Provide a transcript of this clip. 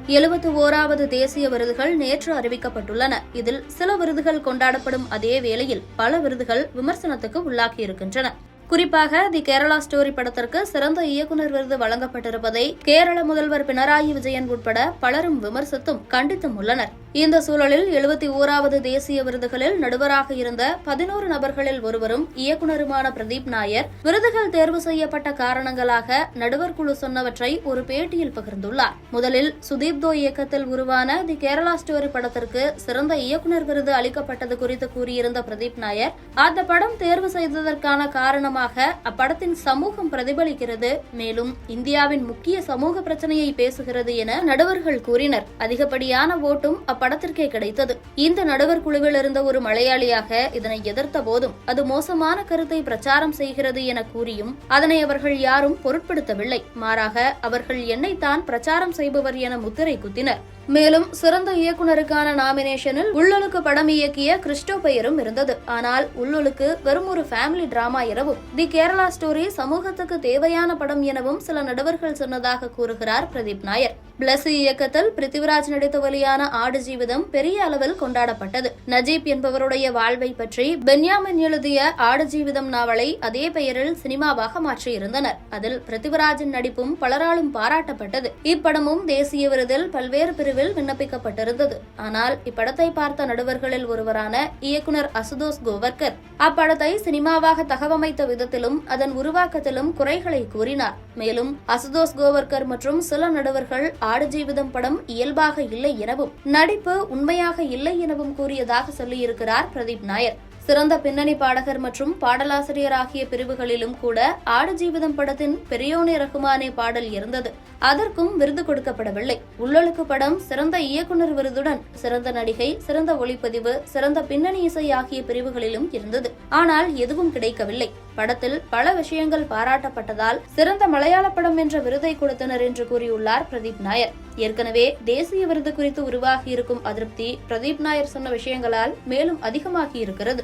71வது தேசிய விருதுகள் நேற்று அறிவிக்கப்பட்டுள்ளன. இதில் சில விருதுகள் கொண்டாடப்படும் அதே வேளையில் பல விருதுகள் விமர்சனத்துக்கு உள்ளாகியிருக்கின்றன. குறிப்பாக தி கேரளா ஸ்டோரி படத்திற்கு சிறந்த இயக்குநர் விருது வழங்கப்பட்டிருப்பதை கேரள முதல்வர் பினராயி விஜயன் உட்பட பலரும் விமர்சித்தும் கண்டித்தும் உள்ளனர். இந்த சூழலில் 71வது தேசிய விருதுகளில் நடுவராக இருந்த 11 நபர்களில் ஒருவரும் இயக்குநருமான பிரதீப் நாயர் விருதுகள் தேர்வு செய்யப்பட்ட காரணங்களாக நடுவர் குழு சொன்னவற்றை ஒரு பேட்டியில் பகிர்ந்துள்ளார். முதலில் சுதீப் தோ இயக்கத்தில் உருவான தி கேரளா ஸ்டோரி படத்திற்கு சிறந்த இயக்குநர் விருது அளிக்கப்பட்டது குறித்து கூறியிருந்த பிரதீப் நாயர், அந்த படம் தேர்வு செய்ததற்கான காரணமாக அப்படத்தின் சமூகம் பிரதிபலிக்கிறது, மேலும் இந்தியாவின் முக்கிய சமூக பிரச்சனையை பேசுகிறது என நடுவர்கள் கூறினர். அதிகப்படியான ஓட்டும் அப்படத்திற்கே கிடைத்தது. இந்த நடுவர் குழுவில் இருந்த ஒரு மலையாளியாக இதனை எதிர்த்த போதும் அது மோசமான கருத்தை பிரச்சாரம் செய்கிறது என கூறியும் அதனை அவர்கள் யாரும் பொருட்படுத்தவில்லை. மாறாக அவர்கள் என்னைத்தான் பிரச்சாரம் செய்பவர் என முத்திரை குத்தினர். மேலும் சிறந்த இயக்குநருக்கான நாமினேஷனில் உள்ளொழுக்கு படம் இயக்கிய கிறிஸ்டோ பெயரும் இருந்தது. ஆனால் உள்ளொழுக்கு வெறும் ஒரு ஃபேமிலி டிராமா எனவும் தி கேரளா ஸ்டோரி சமூகத்துக்கு தேவையான படம் எனவும் சில நடுவர்கள் சொன்னதாக கூறுகிறார் பிரதீப் நாயர். பிளஸி இயக்கத்தில் பிருத்திவிராஜ் நடித்து வெளியான ஆடு ஜீவிதம் பெரிய அளவில் கொண்டாடப்பட்டது. நஜீப் என்பவருடைய வாழ்வை பற்றி பென்யாமின் எழுதிய ஆடு ஜீவிதம் நாவலை அதே பெயரில் சினிமாவாக மாற்றியிருந்தனர். அதில் பிருத்திவிராஜின் நடிப்பும் பலராலும் பாராட்டப்பட்டது. இப்படமும் தேசிய விருதில் பல்வேறு பிரிவில் விண்ணப்பிக்கப்பட்டிருந்தது. ஆனால் இப்படத்தை பார்த்த நடுவர்களில் ஒருவரான இயக்குனர் அசுதோஸ் கோவர்கர் அப்படத்தை சினிமாவாக தகவமைத்த விதத்திலும் அதன் உருவாக்கத்திலும் குறைகளை கூறினார். மேலும் அசுதோஸ் கோவர்கர் மற்றும் சில நடுவர்கள் ஆடு ஜீவிதம் படம் இயல்பாக இல்லை எனவும் நடிப்பு உண்மையாக இல்லை எனவும் கூறியதாக சொல்லியிருக்கிறார் பிரதீப் நாயர். சிறந்த பின்னணி பாடகர் மற்றும் பாடலாசிரியர் ஆகிய பிரிவுகளிலும் கூட ஆடு ஜீவிதம் படத்தின் பெரியோனே ரகுமானே பாடல் இருந்தது. அதற்கும் விருது கொடுக்கப்படவில்லை. உள்ளொழுக்கு படம் சிறந்த இயக்குநர் விருதுடன் சிறந்த நடிகை, சிறந்த ஒளிப்பதிவு, சிறந்த பின்னணி இசை ஆகிய பிரிவுகளிலும் இருந்தது. ஆனால் எதுவும் கிடைக்கவில்லை. படத்தில் பல விஷயங்கள் பாராட்டப்பட்டதால் சிறந்த மலையாள படம் என்ற விருதை கொடுத்தனர் என்று கூறியுள்ளார் பிரதீப் நாயர். ஏற்கனவே தேசிய விருது குறித்து உருவாகி இருக்கும் அதிருப்தி பிரதீப் நாயர் சொன்ன விஷயங்களால் மேலும் அதிகமாகி இருக்கிறது.